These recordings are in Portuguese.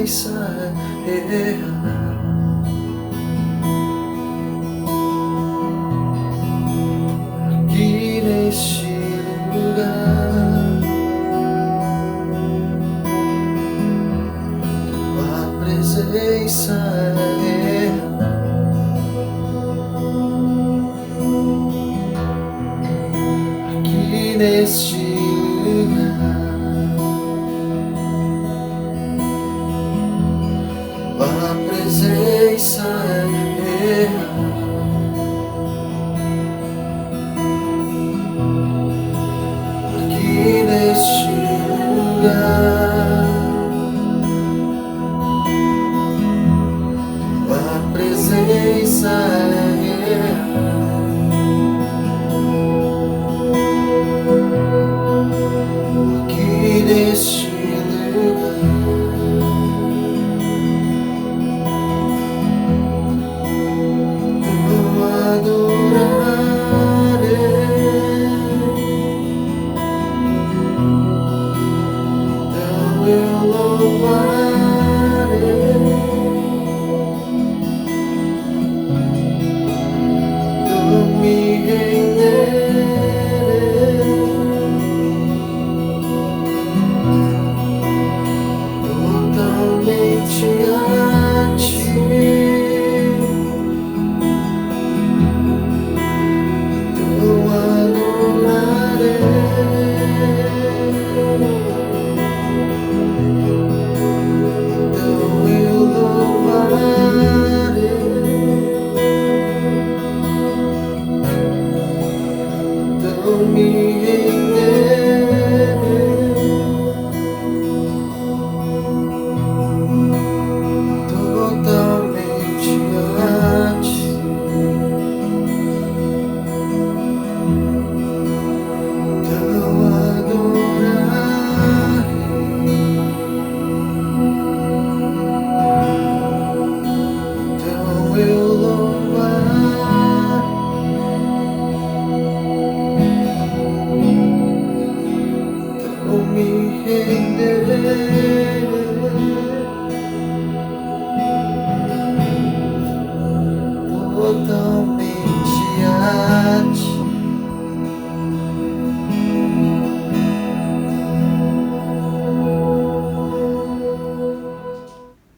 presença real. Aqui neste lugar, tua presença real. Aqui neste lugar, a presença é real. Aqui neste lugar, a presença é real. Aqui neste lugar,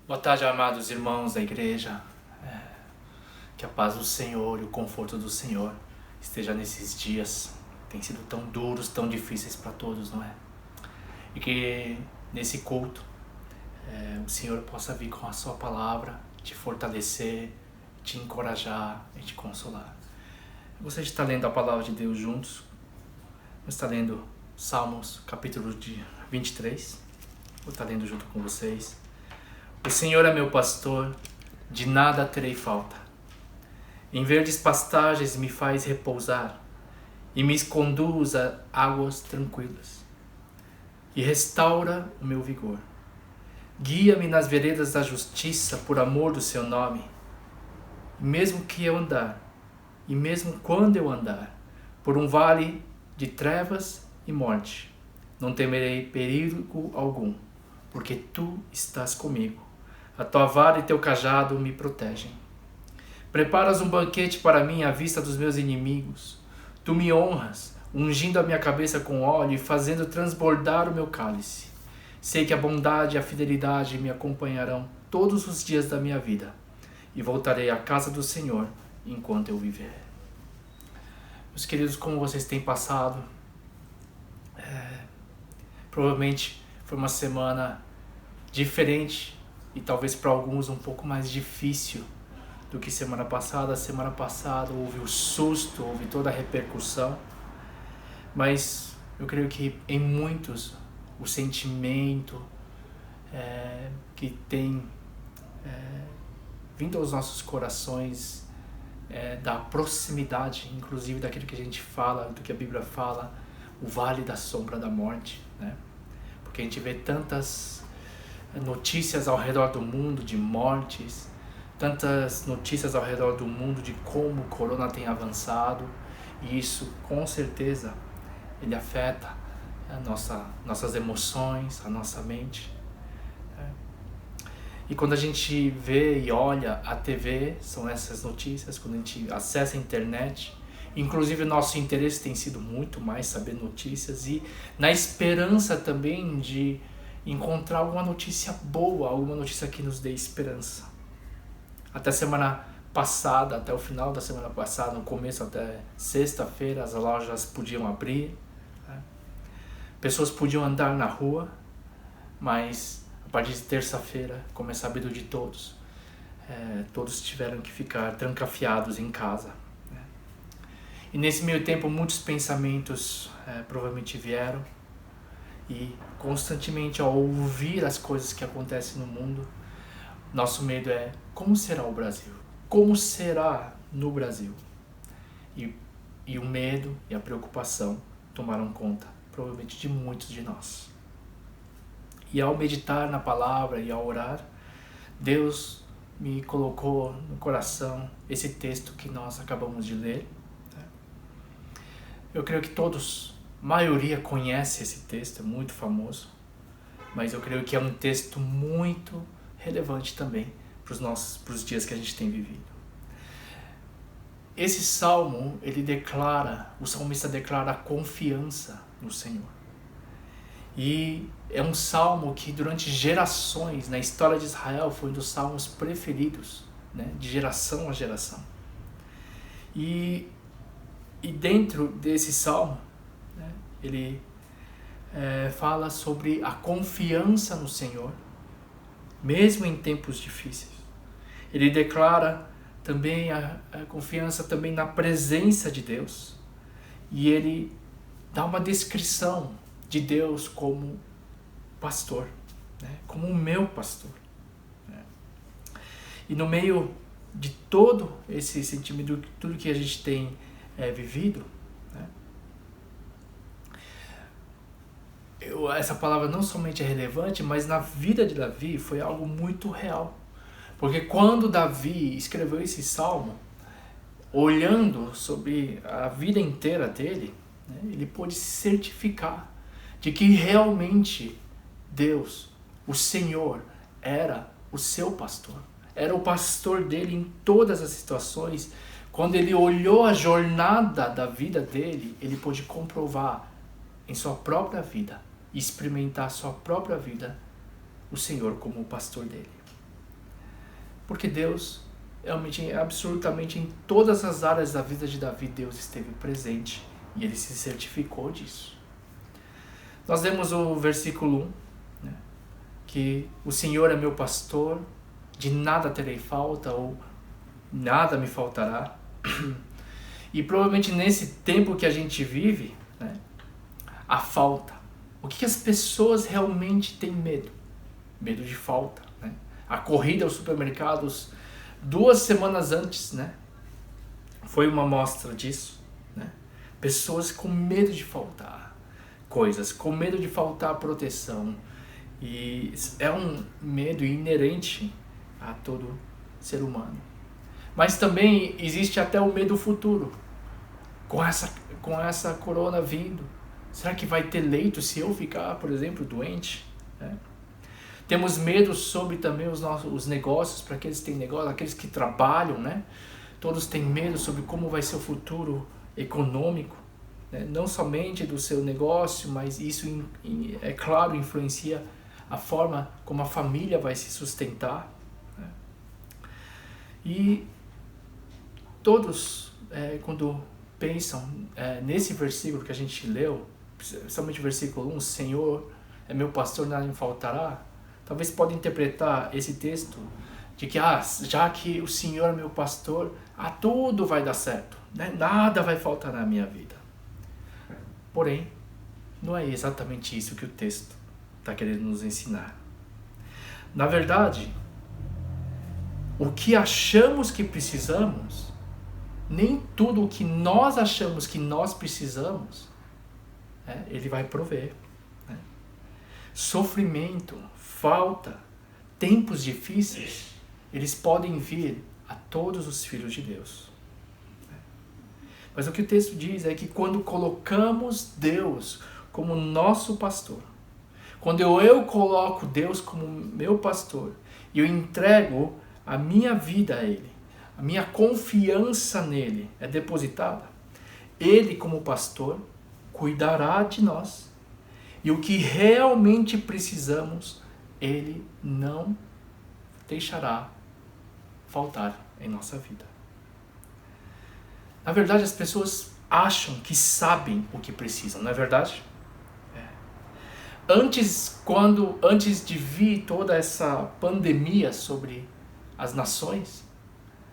Boa tarde, amados irmãos da igreja. Que a paz do Senhor e o conforto do Senhor esteja nesses dias. Tem sido tão duros, tão difíceis para todos, não é? E que nesse culto o Senhor possa vir com a sua palavra, te fortalecer, te encorajar e te consolar. Você está lendo a palavra de Deus juntos? Você está lendo Salmos, capítulo 23. Vou estar lendo junto com vocês. O Senhor é meu pastor, de nada terei falta. Em verdes pastagens me faz repousar e me conduz a águas tranquilas. E restaura o meu vigor. Guia-me nas veredas da justiça por amor do seu nome. E mesmo quando eu andar por um vale de trevas e morte, não temerei perigo algum, porque tu estás comigo. A tua vara e teu cajado me protegem. Preparas um banquete para mim à vista dos meus inimigos. Tu me honras, ungindo a minha cabeça com óleo e fazendo transbordar o meu cálice. Sei que a bondade e a fidelidade me acompanharão todos os dias da minha vida, e voltarei à casa do Senhor enquanto eu viver. Meus queridos, como vocês têm passado? Provavelmente foi uma semana diferente e talvez para alguns um pouco mais difícil do que semana passada. Semana passada houve o susto, houve toda a repercussão, mas eu creio que em muitos o sentimento que tem vindo aos nossos corações da proximidade, inclusive daquilo que a gente fala, do que a Bíblia fala, o vale da sombra da morte, né? Porque a gente vê tantas notícias ao redor do mundo de mortes, tantas notícias ao redor do mundo de como o corona tem avançado, e isso com certeza ele afeta nossas emoções, a nossa mente. E quando a gente vê e olha a TV, são essas notícias. Quando a gente acessa a internet, inclusive o nosso interesse tem sido muito mais saber notícias, e na esperança também de encontrar alguma notícia boa, alguma notícia que nos dê esperança. Até semana passada, até o final da semana passada, no começo até sexta-feira, as lojas podiam abrir, né? Pessoas podiam andar na rua, mas a partir de terça-feira começa a abrir de todos. Todos tiveram que ficar trancafiados em casa, né? E nesse meio tempo muitos pensamentos provavelmente vieram, e constantemente ao ouvir as coisas que acontecem no mundo, nosso medo é: como será o Brasil? Como será no Brasil? E o medo e a preocupação tomaram conta, provavelmente, de muitos de nós. E ao meditar na palavra e ao orar, Deus me colocou no coração esse texto que nós acabamos de ler. Eu creio que todos, a maioria, conhece esse texto, é muito famoso, mas eu creio que é um texto muito relevante também para os dias que a gente tem vivido. Esse salmo, o salmista declara a confiança no Senhor. E é um salmo que durante gerações, na história de Israel, foi um dos salmos preferidos, né, de geração a geração. E dentro desse salmo, né, ele fala sobre a confiança no Senhor, mesmo em tempos difíceis. Ele declara também a confiança também na presença de Deus. E ele dá uma descrição de Deus como pastor, né? Como o meu pastor, né? E no meio de todo esse sentimento, tudo que a gente tem vivido, né? Essa palavra não somente é relevante, mas na vida de Davi foi algo muito real. Porque quando Davi escreveu esse salmo, olhando sobre a vida inteira dele, né, ele pôde se certificar de que realmente Deus, o Senhor, era o seu pastor. Era o pastor dele em todas as situações. Quando ele olhou a jornada da vida dele, ele pôde comprovar em sua própria vida, experimentar a sua própria vida, o Senhor como o pastor dele. Porque Deus, realmente, absolutamente em todas as áreas da vida de Davi, Deus esteve presente e ele se certificou disso. Nós vemos o versículo 1, né, que o Senhor é meu pastor, de nada terei falta, ou nada me faltará. E provavelmente nesse tempo que a gente vive, né, a falta. O que as pessoas realmente têm medo? Medo de falta, né? A corrida aos supermercados 2 semanas antes, né, foi uma amostra disso, né? Pessoas com medo de faltar coisas, com medo de faltar proteção. E é um medo inerente a todo ser humano. Mas também existe até o medo futuro. Com essa corona vindo, será que vai ter leito se eu ficar, por exemplo, doente? Temos medo sobre também os negócios, para aqueles que têm negócio, aqueles que trabalham, né? Todos têm medo sobre como vai ser o futuro econômico, né? Não somente do seu negócio, mas isso, é claro, influencia a forma como a família vai se sustentar, né? E todos, quando pensam nesse versículo que a gente leu, principalmente o versículo 1, o Senhor é meu pastor, nada me faltará, talvez podem interpretar esse texto de que, já que o Senhor é meu pastor, tudo vai dar certo, né? Nada vai faltar na minha vida. Porém, não é exatamente isso que o texto está querendo nos ensinar. Na verdade, o que achamos que precisamos, nem tudo o que nós achamos que nós precisamos, Ele vai prover, né? Sofrimento, falta, tempos difíceis, eles podem vir a todos os filhos de Deus. Mas o que o texto diz é que quando colocamos Deus como nosso pastor, quando eu coloco Deus como meu pastor, e eu entrego a minha vida a Ele, a minha confiança nele é depositada, Ele, como pastor, cuidará de nós. E o que realmente precisamos, Ele não deixará faltar em nossa vida. Na verdade, as pessoas acham que sabem o que precisam, não é verdade? Antes de vir toda essa pandemia sobre as nações,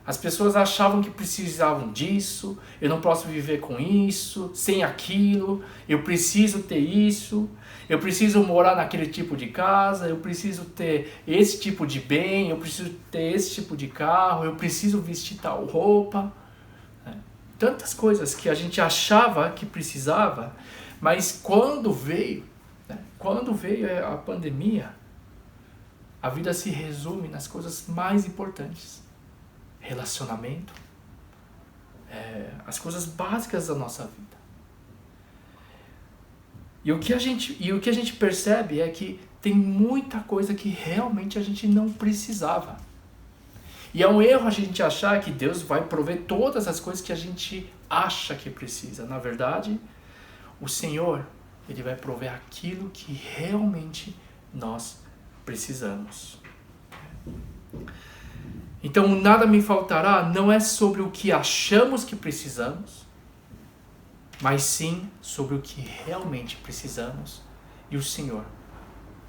as pessoas achavam que precisavam disso, eu não posso viver com isso, sem aquilo, eu preciso ter isso, eu preciso morar naquele tipo de casa, eu preciso ter esse tipo de bem, eu preciso ter esse tipo de carro, eu preciso vestir tal roupa. Tantas coisas que a gente achava que precisava, mas quando veio a pandemia, a vida se resume nas coisas mais importantes. Relacionamento, as coisas básicas da nossa vida. E o que a gente percebe é que tem muita coisa que realmente a gente não precisava. E é um erro a gente achar que Deus vai prover todas as coisas que a gente acha que precisa. Na verdade, o Senhor, Ele vai prover aquilo que realmente nós precisamos. Então, nada me faltará não é sobre o que achamos que precisamos, mas sim sobre o que realmente precisamos. E o Senhor,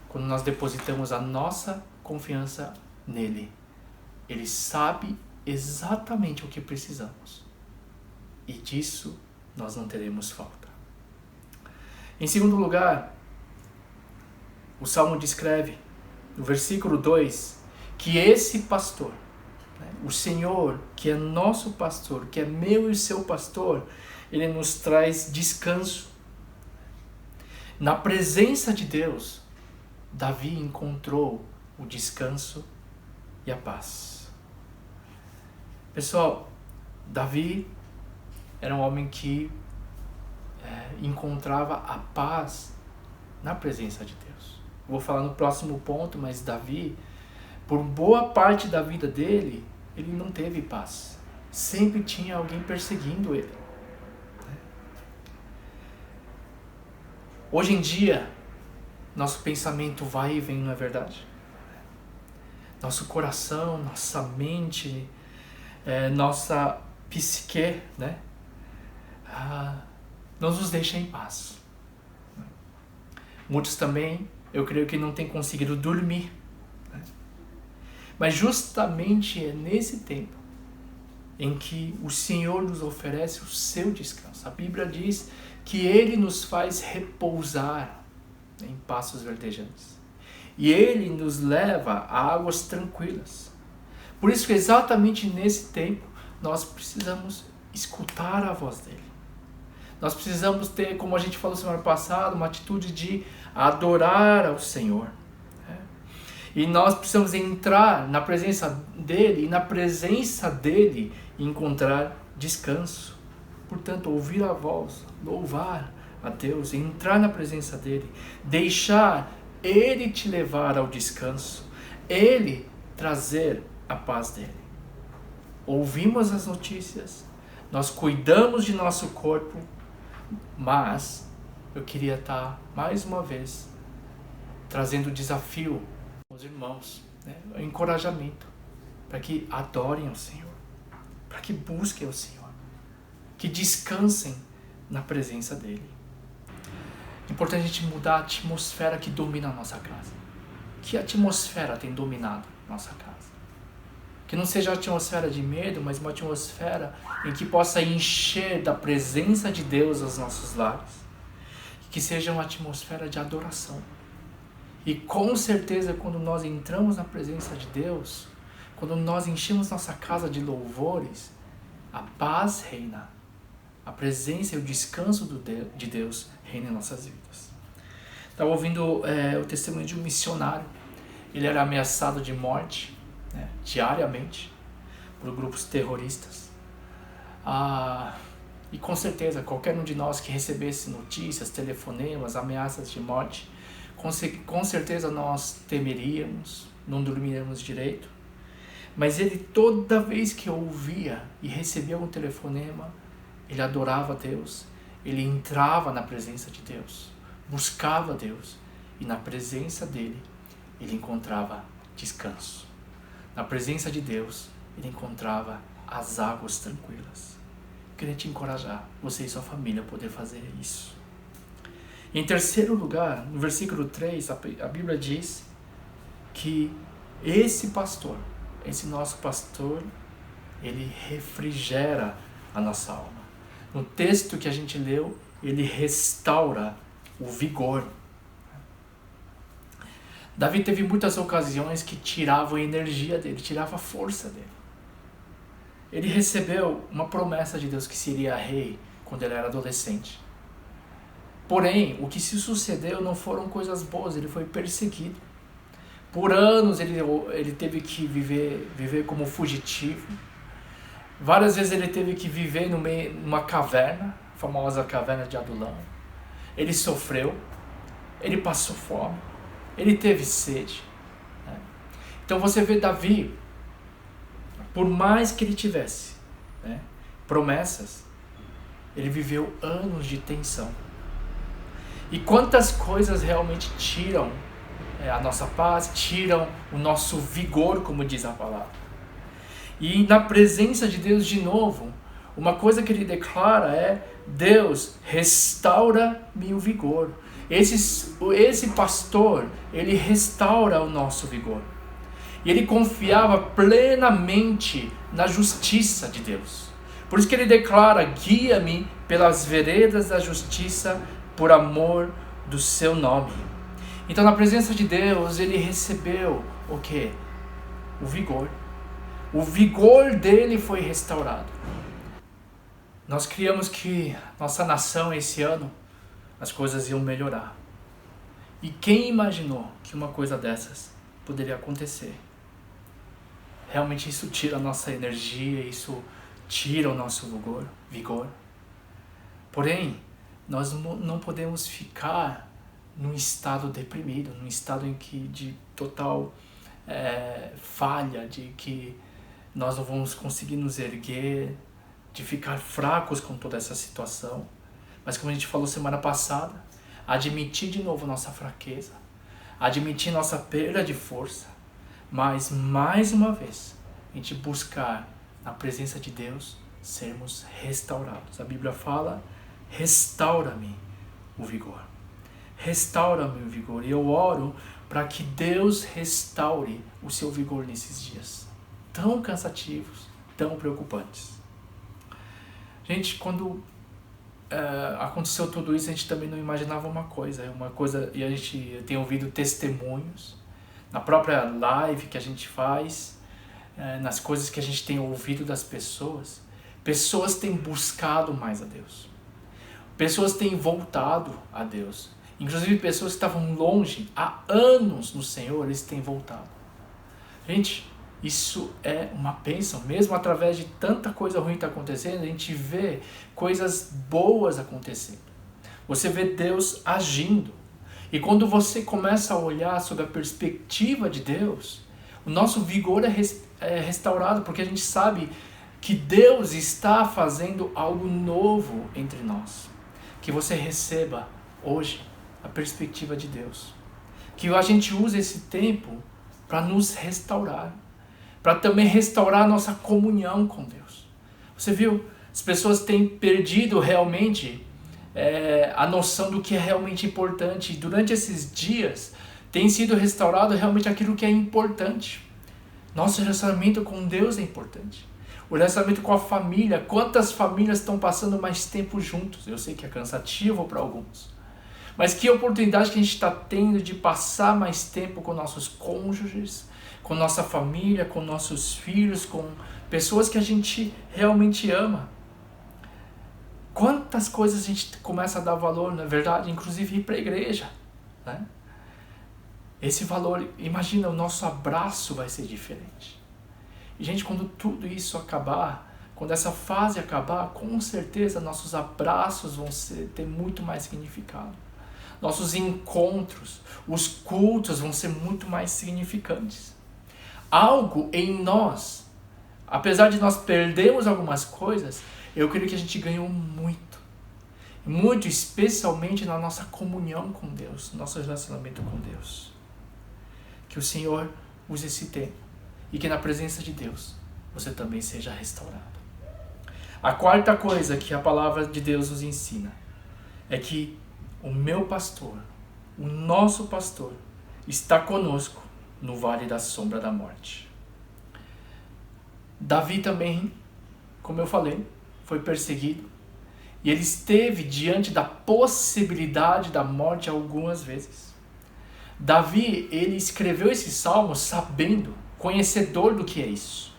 quando nós depositamos a nossa confiança nele, Ele sabe exatamente o que precisamos. E disso nós não teremos falta. Em segundo lugar, o Salmo descreve, no versículo 2, que esse pastor, o Senhor, que é nosso pastor, que é meu e seu pastor, Ele nos traz descanso. Na presença de Deus, Davi encontrou o descanso e a paz. Pessoal, Davi era um homem que encontrava a paz na presença de Deus. Vou falar no próximo ponto, mas Davi, por boa parte da vida dele, ele não teve paz. Sempre tinha alguém perseguindo ele. Hoje em dia, nosso pensamento vai e vem, não é verdade? Nosso coração, nossa mente, nossa psique, né? Não nos deixa em paz. Muitos também, eu creio que não têm conseguido dormir. Mas justamente é nesse tempo em que o Senhor nos oferece o seu descanso. A Bíblia diz que Ele nos faz repousar em pastos verdejantes. E Ele nos leva a águas tranquilas. Por isso que exatamente nesse tempo nós precisamos escutar a voz dEle. Nós precisamos ter, como a gente falou semana passada, uma atitude de adorar ao Senhor. E nós precisamos entrar na presença dEle e na presença dEle encontrar descanso. Portanto, ouvir a voz, louvar a Deus, entrar na presença dEle, deixar Ele te levar ao descanso, Ele trazer a paz dEle. Ouvimos as notícias, nós cuidamos de nosso corpo, mas eu queria estar mais uma vez trazendo o desafio aos irmãos, o encorajamento, para que adorem ao Senhor, para que busquem ao Senhor, que descansem na presença dEle. É importante a gente mudar a atmosfera que domina a nossa casa. Que atmosfera tem dominado a nossa casa? Que não seja uma atmosfera de medo, mas uma atmosfera em que possa encher da presença de Deus os nossos lares. Que seja uma atmosfera de adoração. E com certeza, quando nós entramos na presença de Deus, quando nós enchemos nossa casa de louvores, a paz reina. A presença e o descanso de Deus reina em nossas vidas. Estava ouvindo o testemunho de um missionário. Ele era ameaçado de morte, diariamente, por grupos terroristas. E com certeza, qualquer um de nós que recebesse notícias, telefonemas, ameaças de morte, com certeza nós temeríamos, não dormiríamos direito. Mas ele, toda vez que ouvia e recebia um telefonema, ele adorava a Deus, ele entrava na presença de Deus, buscava Deus, e na presença dele, ele encontrava descanso. Na presença de Deus, ele encontrava as águas tranquilas. Eu queria te encorajar, você e sua família, a poder fazer isso. Em terceiro lugar, no versículo 3, a Bíblia diz que esse pastor, esse nosso pastor, ele refrigera a nossa alma. No texto que a gente leu, ele restaura o vigor. Davi teve muitas ocasiões que tiravam a energia dele, tirava a força dele. Ele recebeu uma promessa de Deus que seria rei quando ele era adolescente. Porém, o que se sucedeu não foram coisas boas, ele foi perseguido. Por anos ele teve que viver como fugitivo. Várias vezes ele teve que viver numa caverna, a famosa caverna de Adulão. Ele sofreu, ele passou fome, ele teve sede. Né? Então você vê Davi, por mais que ele tivesse promessas, ele viveu anos de tensão. E quantas coisas realmente tiram a nossa paz, tiram o nosso vigor, como diz a palavra. E na presença de Deus, de novo, uma coisa que ele declara é: Deus, restaura-me o vigor. Esse pastor, ele restaura o nosso vigor. E ele confiava plenamente na justiça de Deus. Por isso que ele declara: guia-me pelas veredas da justiça, por amor do seu nome. Então, na presença de Deus, ele recebeu o quê? O vigor. O vigor dele foi restaurado. Nós criamos que nossa nação, esse ano, as coisas iam melhorar. E quem imaginou que uma coisa dessas poderia acontecer? Realmente isso tira a nossa energia, isso tira o nosso vigor. Porém, nós não podemos ficar num estado deprimido, num estado de total falha, de que nós não vamos conseguir nos erguer, de ficar fracos com toda essa situação. Mas como a gente falou semana passada, admitir de novo nossa fraqueza, admitir nossa perda de força, mas mais uma vez, a gente buscar na presença de Deus sermos restaurados. A Bíblia fala: restaura-me o vigor. Restaura-me o vigor. E eu oro para que Deus restaure o seu vigor nesses dias tão cansativos, tão preocupantes. Gente, quando aconteceu tudo isso, a gente também não imaginava uma coisa, e a gente tem ouvido testemunhos na própria live que a gente faz, nas coisas que a gente tem ouvido das pessoas. Pessoas têm buscado mais a Deus. Pessoas têm voltado a Deus. Inclusive pessoas que estavam longe há anos no Senhor, eles têm voltado. Gente, isso é uma bênção. Mesmo através de tanta coisa ruim que está acontecendo, a gente vê coisas boas acontecendo. Você vê Deus agindo. E quando você começa a olhar sob a perspectiva de Deus, o nosso vigor é restaurado, porque a gente sabe que Deus está fazendo algo novo entre nós. Que você receba hoje a perspectiva de Deus. Que a gente use esse tempo para nos restaurar. Para também restaurar a nossa comunhão com Deus. Você viu? As pessoas têm perdido realmente a noção do que é realmente importante. E durante esses dias tem sido restaurado realmente aquilo que é importante. Nosso relacionamento com Deus é importante. O relacionamento com a família. Quantas famílias estão passando mais tempo juntos? Eu sei que é cansativo para alguns. Mas que oportunidade que a gente está tendo de passar mais tempo com nossos cônjuges, com nossa família, com nossos filhos, com pessoas que a gente realmente ama. Quantas coisas a gente começa a dar valor, na verdade, inclusive ir para a igreja. Né? Esse valor, imagina, o nosso abraço vai ser diferente. E, gente, quando tudo isso acabar, quando essa fase acabar, com certeza nossos abraços vão ter muito mais significado. nossos encontros, os cultos vão ser muito mais significantes. Algo em nós, apesar de nós perdermos algumas coisas, eu creio que a gente ganhou muito. Muito, especialmente na nossa comunhão com Deus, nosso relacionamento com Deus. Que o Senhor use esse tempo e que na presença de Deus você também seja restaurado. A quarta coisa que a palavra de Deus nos ensina é que o meu pastor, o nosso pastor, está conosco no vale da sombra da morte. Davi também, como eu falei, foi perseguido e ele esteve diante da possibilidade da morte algumas vezes. Davi, ele escreveu esse salmo sabendo, conhecedor do que é isso.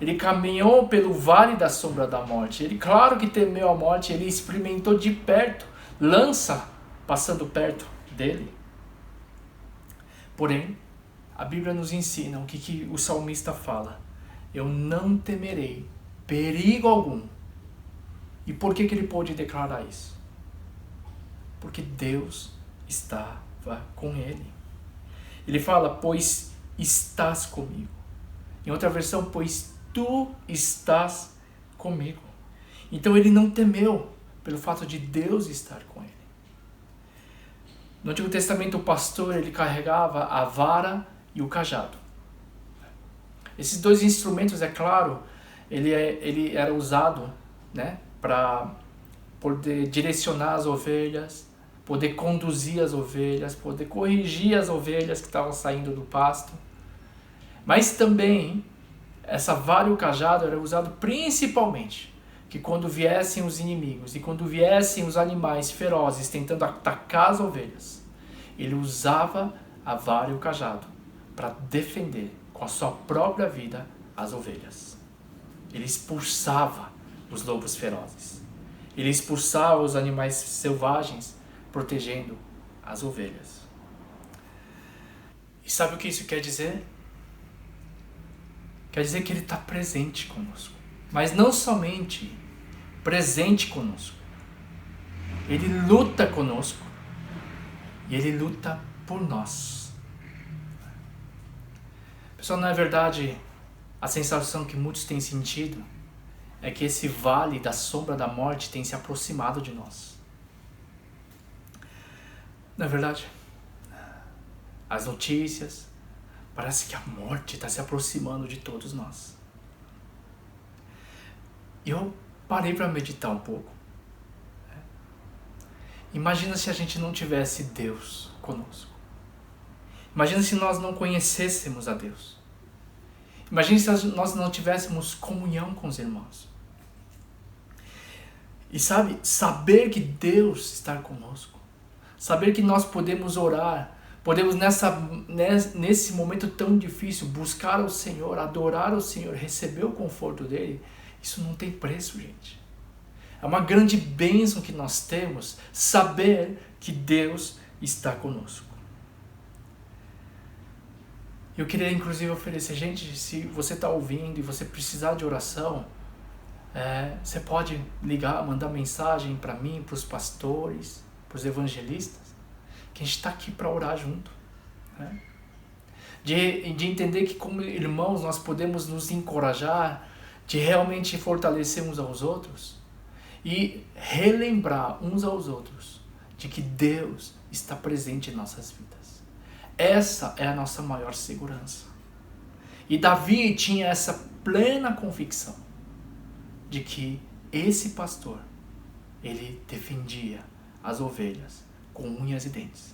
Ele caminhou pelo vale da sombra da morte. Ele, claro que temeu a morte, ele experimentou de perto, lança passando perto dele. Porém, a Bíblia nos ensina o que o salmista fala. Eu não temerei perigo algum. E por que ele pôde declarar isso? Porque Deus estava com ele. Ele fala, pois estás comigo. Em outra versão, pois tu estás comigo. Então ele não temeu pelo fato de Deus estar com ele. No Antigo Testamento, o pastor ele carregava a vara e o cajado. Esses dois instrumentos, é claro, ele era usado, né, para poder direcionar as ovelhas, poder conduzir as ovelhas, poder corrigir as ovelhas que estavam saindo do pasto. Mas também, essa vara e o cajado era usado principalmente que quando viessem os inimigos e quando viessem os animais ferozes tentando atacar as ovelhas, ele usava a vara e o cajado para defender com a sua própria vida as ovelhas. Ele expulsava os lobos ferozes. Ele expulsava os animais selvagens, protegendo as ovelhas. E sabe o que isso quer dizer? Quer dizer que ele está presente conosco. Mas não somente presente conosco. Ele luta conosco. E ele luta por nós. Pessoal, na verdade, a sensação que muitos têm sentido é que esse vale da sombra da morte tem se aproximado de nós. Na verdade, as notícias, parece que a morte está se aproximando de todos nós. E eu parei para meditar um pouco. Imagina se a gente não tivesse Deus conosco. Imagina se nós não conhecêssemos a Deus. Imagina se nós não tivéssemos comunhão com os irmãos. E sabe, saber que Deus está conosco. Saber que nós podemos orar. Podemos nesse momento tão difícil buscar o Senhor, adorar o Senhor, receber o conforto dEle. Isso não tem preço, gente. É uma grande bênção que nós temos saber que Deus está conosco. Eu queria inclusive oferecer, gente, se você está ouvindo e você precisar de oração, você pode ligar, mandar mensagem para mim, para os pastores, para os evangelistas, que a gente está aqui para orar junto. Né? De entender que como irmãos nós podemos nos encorajar, de realmente fortalecer uns aos outros e relembrar uns aos outros de que Deus está presente em nossas vidas. Essa é a nossa maior segurança. E Davi tinha essa plena convicção de que esse pastor, ele defendia as ovelhas com unhas e dentes.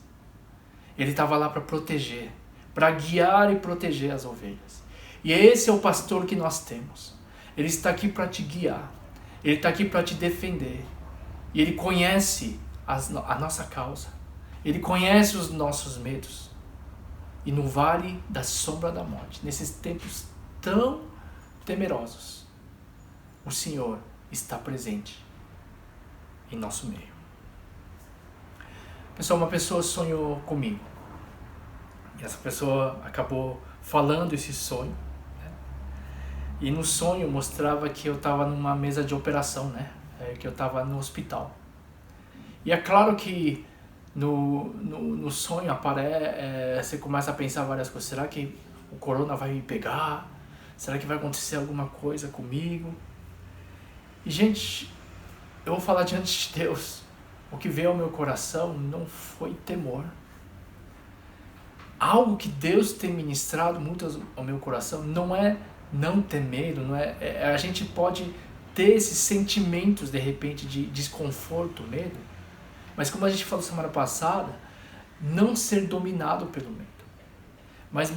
Ele estava lá para proteger, para guiar e proteger as ovelhas. E esse é o pastor que nós temos. Ele está aqui para te guiar. Ele está aqui para te defender. E ele conhece a nossa causa. Ele conhece os nossos medos. E no vale da sombra da morte, nesses tempos tão temerosos, o Senhor está presente em nosso meio. Pessoal, uma pessoa sonhou comigo. E essa pessoa acabou falando esse sonho. Né? E no sonho mostrava que eu estava numa mesa de operação, né? Que eu estava no hospital. E é claro que no sonho você começa a pensar várias coisas. Será que o corona vai me pegar? Será que vai acontecer alguma coisa comigo? E, gente, eu vou falar diante de Deus. O que veio ao meu coração não foi temor. Algo que Deus tem ministrado muito ao meu coração não é não ter medo, não é, a gente pode ter esses sentimentos de repente de desconforto, medo, mas como a gente falou semana passada, não ser dominado pelo medo, mas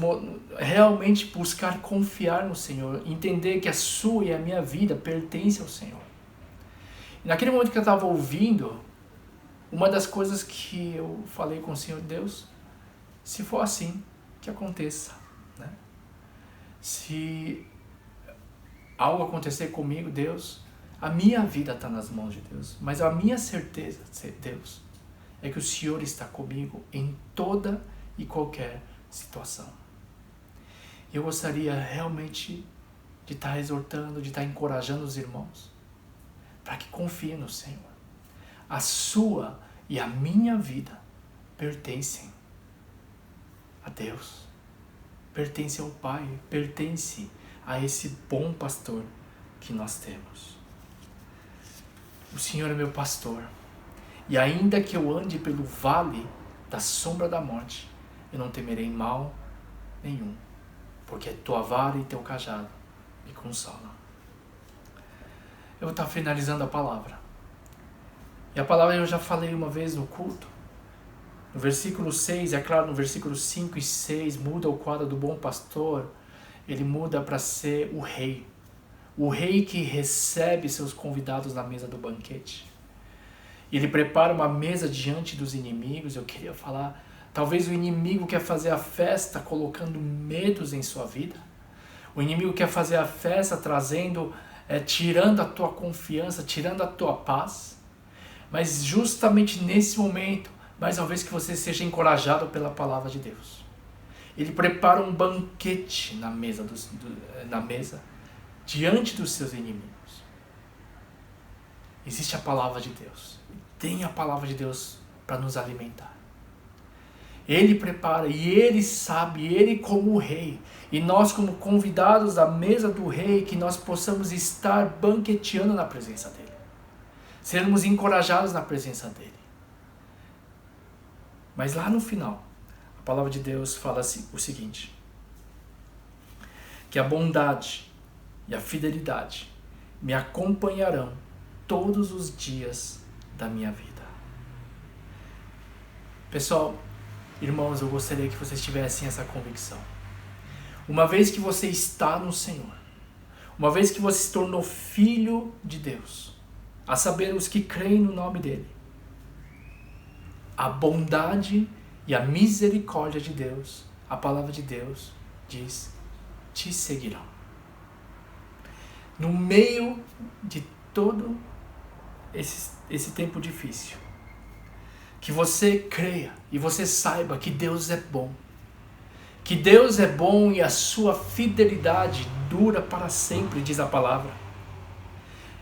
realmente buscar confiar no Senhor, entender que a sua e a minha vida pertence ao Senhor. E naquele momento que eu estava ouvindo, uma das coisas que eu falei com o Senhor: Deus, se for assim, que aconteça, né? Se algo acontecer comigo, Deus, a minha vida está nas mãos de Deus, mas a minha certeza, Deus, é que o Senhor está comigo em toda e qualquer situação. Eu gostaria realmente de estar exortando, de estar encorajando os irmãos para que confiem no Senhor. A sua e a minha vida pertencem a Deus, pertence ao Pai, pertence a esse bom pastor que nós temos. O Senhor é meu pastor, e ainda que eu ande pelo vale da sombra da morte, eu não temerei mal nenhum, porque tua vara e teu cajado me consolam. Eu vou estar finalizando a palavra. E a palavra eu já falei uma vez no culto. No versículo 6, é claro, no versículo 5 e 6, muda o quadro do bom pastor. Ele muda para ser o rei. O rei que recebe seus convidados na mesa do banquete. Ele prepara uma mesa diante dos inimigos. Eu queria falar, talvez o inimigo quer fazer a festa colocando medos em sua vida. O inimigo quer fazer a festa trazendo, tirando a tua confiança, tirando a tua paz. Mas justamente nesse momento, mais uma vez que você seja encorajado pela palavra de Deus. Ele prepara um banquete na mesa, diante dos seus inimigos. Existe a palavra de Deus. Tem a palavra de Deus para nos alimentar. Ele prepara e Ele sabe, Ele como rei. E nós como convidados da mesa do rei, que nós possamos estar banqueteando na presença dEle. Sermos encorajados na presença dEle. Mas lá no final, a palavra de Deus fala o seguinte: que a bondade e a fidelidade me acompanharão todos os dias da minha vida. Pessoal, irmãos, eu gostaria que vocês tivessem essa convicção. Uma vez que você está no Senhor, uma vez que você se tornou filho de Deus, a saber, os que creem no nome dEle, a bondade e a misericórdia de Deus, a palavra de Deus diz, te seguirão. No meio de todo esse tempo difícil, que você creia e você saiba que Deus é bom. Que Deus é bom e a sua fidelidade dura para sempre, diz a palavra.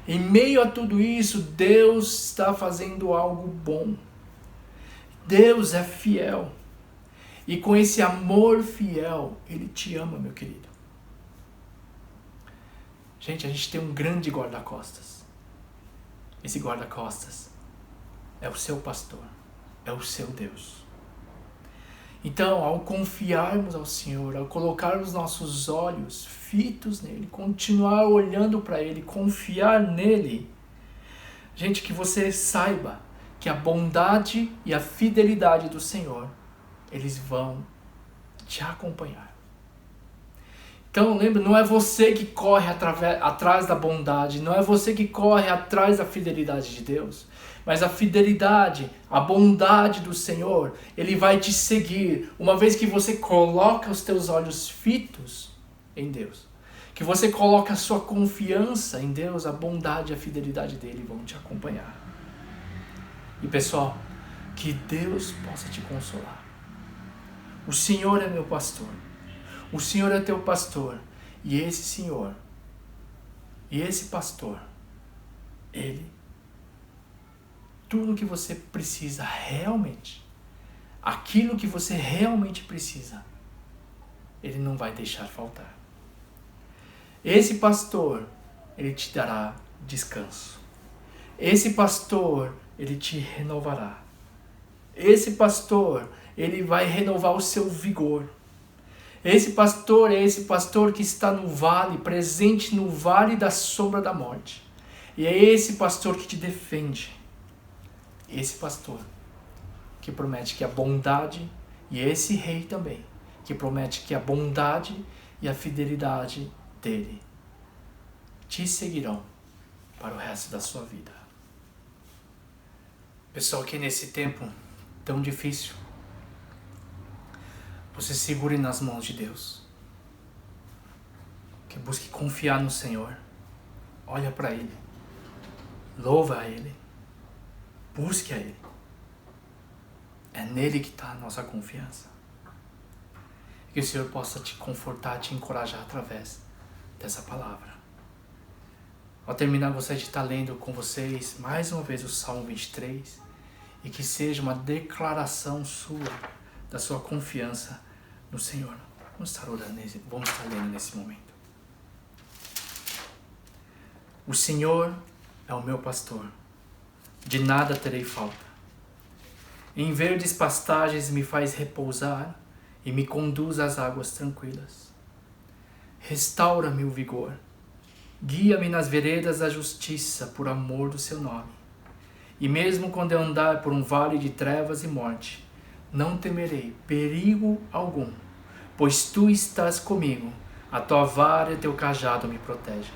Em meio a tudo isso, Deus está fazendo algo bom. Deus é fiel. E com esse amor fiel, Ele te ama, meu querido. Gente, a gente tem um grande guarda-costas. Esse guarda-costas é o seu pastor, é o seu Deus. Então, ao confiarmos ao Senhor, ao colocarmos nossos olhos fitos nele, continuar olhando para Ele, confiar nele, gente, que você saiba que a bondade e a fidelidade do Senhor, eles vão te acompanhar. Então, lembra, não é você que corre atrás da bondade, não é você que corre atrás da fidelidade de Deus, mas a fidelidade, a bondade do Senhor, Ele vai te seguir, uma vez que você coloca os teus olhos fitos em Deus, que você coloca a sua confiança em Deus, a bondade e a fidelidade dEle vão te acompanhar. E pessoal, que Deus possa te consolar. O Senhor é meu pastor. O Senhor é teu pastor. E esse Senhor, e esse pastor, Ele, tudo que você precisa realmente aquilo que você realmente precisa, Ele não vai deixar faltar. Esse pastor, Ele te dará descanso. Esse pastor, Ele te renovará. Esse pastor, Ele vai renovar o seu vigor. Esse pastor é esse pastor que está no vale, presente no vale da sombra da morte. E é esse pastor que te defende. Esse pastor que promete que a bondade, e esse rei também, que promete que a bondade e a fidelidade dele te seguirão para o resto da sua vida. Pessoal, que nesse tempo tão difícil, você segure nas mãos de Deus. Que busque confiar no Senhor. Olha para Ele. Louva a Ele. Busque a Ele. É nele que está a nossa confiança. Que o Senhor possa te confortar, te encorajar através dessa palavra. Ao terminar, gostaria de estar lendo com vocês mais uma vez o Salmo 23 e que seja uma declaração sua, da sua confiança no Senhor. Vamos estar orando, vamos estar lendo nesse momento. O Senhor é o meu pastor, de nada terei falta. Em verdes pastagens me faz repousar e me conduz às águas tranquilas. Restaura-me o vigor, guia-me nas veredas da justiça por amor do seu nome. E mesmo quando eu andar por um vale de trevas e morte, não temerei perigo algum, pois tu estás comigo, a tua vara e teu cajado me protegem.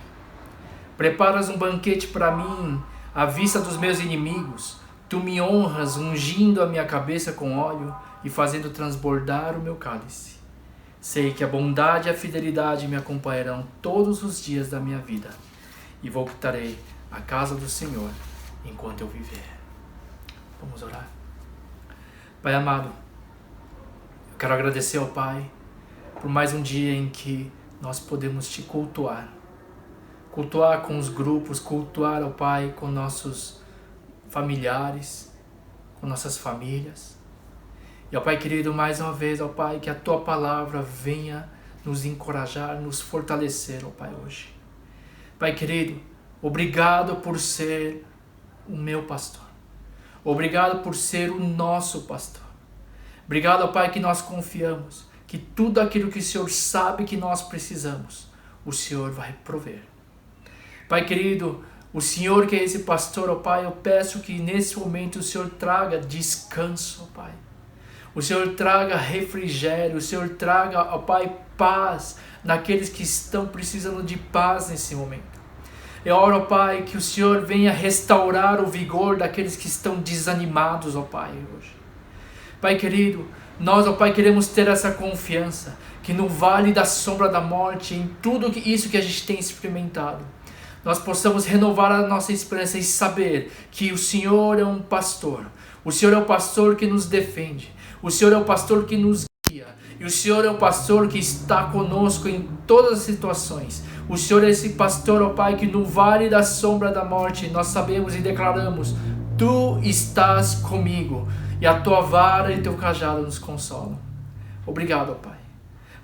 Preparas um banquete para mim à vista dos meus inimigos. Tu me honras ungindo a minha cabeça com óleo e fazendo transbordar o meu cálice. Sei que a bondade e a fidelidade me acompanharão todos os dias da minha vida e voltarei à casa do Senhor enquanto eu viver. Vamos orar. Pai amado, eu quero agradecer ao Pai por mais um dia em que nós podemos te cultuar. Cultuar com os grupos, cultuar ao Pai com nossos familiares, com nossas famílias. E ó Pai querido, mais uma vez, ó Pai, que a Tua palavra venha nos encorajar, nos fortalecer, ó Pai, hoje. Pai querido, obrigado por ser o meu pastor. Obrigado por ser o nosso pastor. Obrigado, ó Pai, que nós confiamos que tudo aquilo que o Senhor sabe que nós precisamos, o Senhor vai prover. Pai querido, o Senhor que é esse pastor, ó Pai, eu peço que nesse momento o Senhor traga descanso, ó Pai. O Senhor traga refrigério, o Senhor traga, ó Pai, paz naqueles que estão precisando de paz nesse momento. Eu oro, ó Pai, que o Senhor venha restaurar o vigor daqueles que estão desanimados, ó Pai, hoje. Pai querido, nós, ó Pai, queremos ter essa confiança que no vale da sombra da morte, em tudo isso que a gente tem experimentado, nós possamos renovar a nossa esperança e saber que o Senhor é um pastor. O Senhor é o pastor que nos defende. O Senhor é o pastor que nos guia. E o Senhor é o pastor que está conosco em todas as situações. O Senhor é esse pastor, ó Pai, que no vale da sombra da morte nós sabemos e declaramos: Tu estás comigo e a tua vara e teu cajado nos consolam. Obrigado, ó Pai.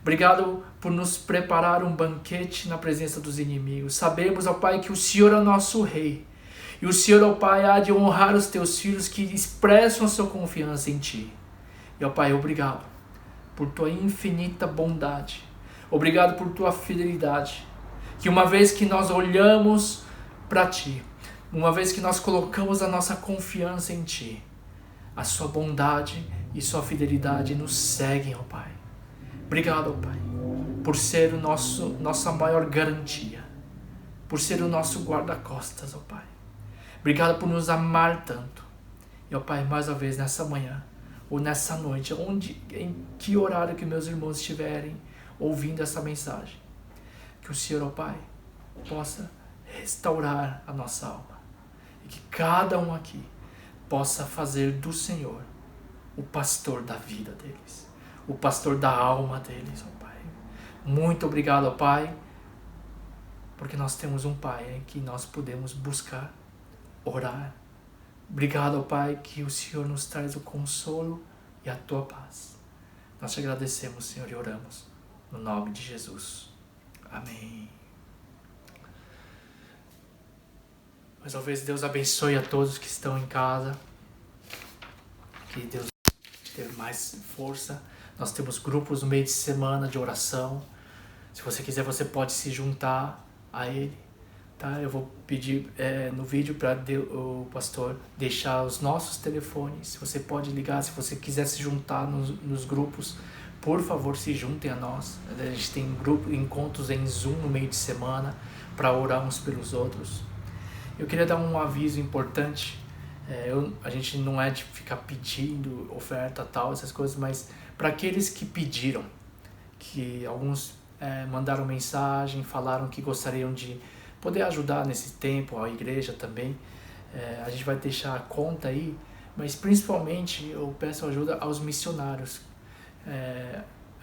Obrigado por nos preparar um banquete na presença dos inimigos. Sabemos, ó Pai, que o Senhor é o nosso Rei. E o Senhor, ó Pai, há de honrar os teus filhos que expressam a sua confiança em Ti. E, ó Pai, obrigado por Tua infinita bondade. Obrigado por Tua fidelidade. Que uma vez que nós olhamos para Ti, uma vez que nós colocamos a nossa confiança em Ti, a Sua bondade e Sua fidelidade nos seguem, ó Pai. Obrigado, ó Pai, por ser nossa maior garantia, por ser o nosso guarda-costas, ó Pai. Obrigado por nos amar tanto. E, ó Pai, mais uma vez nessa manhã, ou nessa noite, em que horário que meus irmãos estiverem ouvindo essa mensagem, que o Senhor, ó Pai, possa restaurar a nossa alma. E que cada um aqui possa fazer do Senhor o pastor da vida deles, o pastor da alma deles, ó Pai. Muito obrigado, ó Pai, porque nós temos um Pai em que nós podemos buscar, orar. Obrigado, ó Pai, que o Senhor nos traz o consolo e a tua paz. Nós te agradecemos, Senhor, e oramos no nome de Jesus. Amém. Mais uma vez, Deus abençoe a todos que estão em casa. Que Deus dê mais força. Nós temos grupos no meio de semana de oração. Se você quiser, você pode se juntar a ele. Tá? Eu vou pedir no vídeo para o pastor deixar os nossos telefones. Você pode ligar, se você quiser se juntar nos grupos, por favor, se juntem a nós. A gente tem encontros em Zoom no meio de semana para orar uns pelos outros. Eu queria dar um aviso importante. A gente não é de ficar pedindo oferta, tal, essas coisas, mas para aqueles que pediram, que alguns mandaram mensagem, falaram que gostariam de poder ajudar nesse tempo, a igreja também, a gente vai deixar a conta aí, mas principalmente eu peço ajuda aos missionários,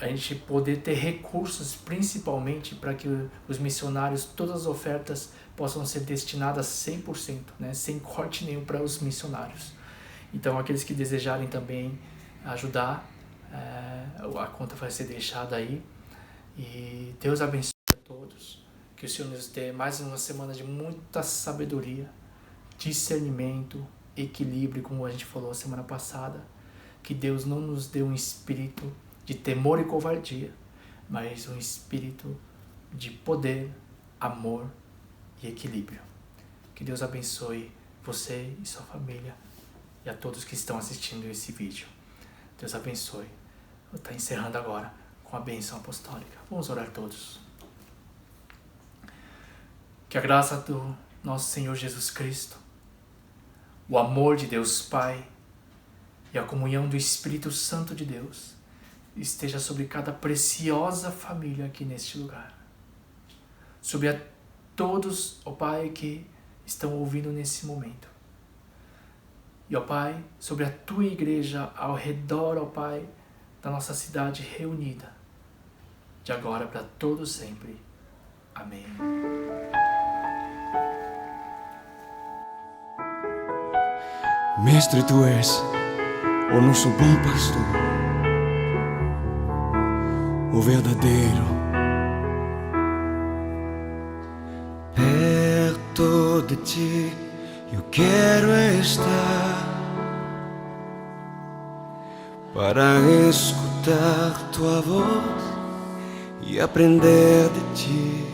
a gente poder ter recursos principalmente para que os missionários, todas as ofertas possam ser destinadas 100%, né, sem corte nenhum para os missionários. Então aqueles que desejarem também ajudar, a conta vai ser deixada aí, e Deus abençoe a todos. Que o Senhor nos dê mais uma semana de muita sabedoria, discernimento, equilíbrio, como a gente falou semana passada. Que Deus não nos dê um espírito de temor e covardia, mas um espírito de poder, amor e equilíbrio. Que Deus abençoe você e sua família e a todos que estão assistindo esse vídeo. Deus abençoe. Vou estar encerrando agora com a bênção apostólica. Vamos orar todos. Que a graça do nosso Senhor Jesus Cristo, o amor de Deus Pai e a comunhão do Espírito Santo de Deus esteja sobre cada preciosa família aqui neste lugar. Sobre a todos, ó Pai, que estão ouvindo nesse momento. E, ó Pai, sobre a Tua igreja ao redor, ó Pai, da nossa cidade reunida, de agora para todos sempre. Amém. Mestre, Tu és o nosso bom pastor, o verdadeiro. Perto de Ti eu quero estar, para escutar Tua voz e aprender de Ti.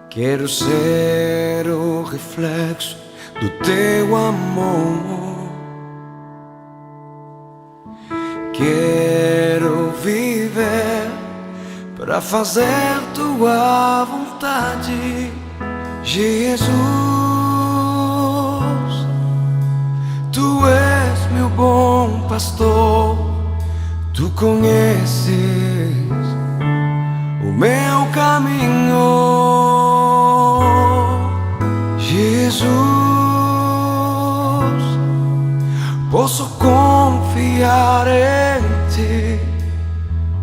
Quero ser o reflexo do Teu amor. Quero viver para fazer Tua vontade, Jesus. Tu és meu bom pastor, Tu conheces o meu caminho, Jesus. Posso confiar em Ti,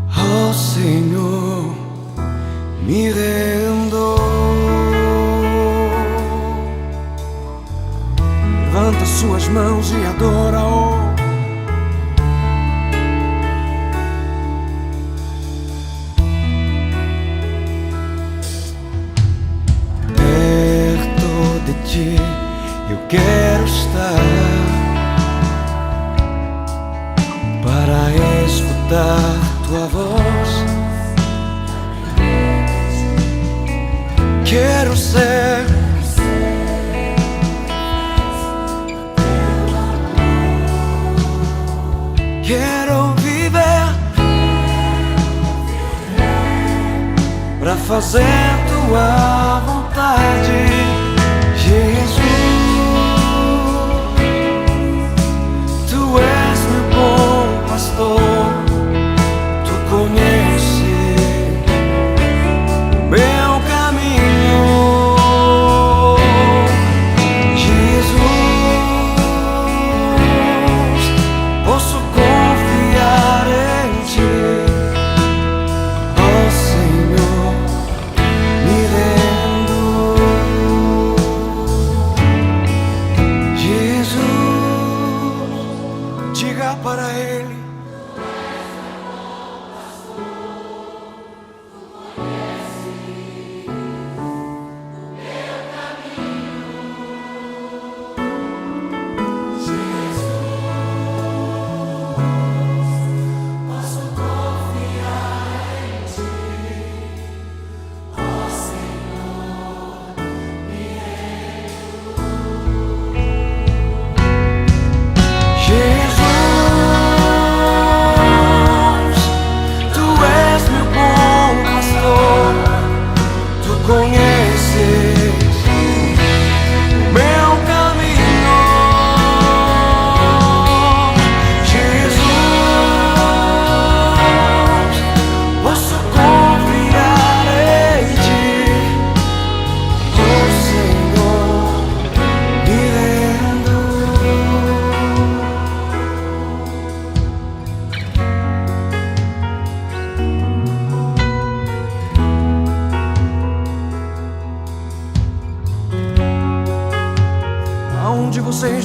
ó Senhor, me rendo. Levanta suas mãos e adora-o. Perto de Ti eu quero estar, para escutar Tua voz. Quero ser quero viver para fazer Tua vontade, Jesus. Tu és meu bom pastor, Tu conheces o meu caminho, Jesus. Posso confiar em Ti, ó Senhor, me rendo.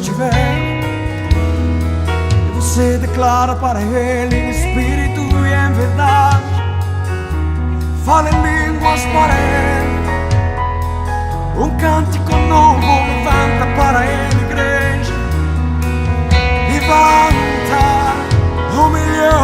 estiver, e você declara para Ele em espírito e em verdade. Fala em línguas para Ele, um cântico novo levanta para Ele, igreja. Levanta, humilhou.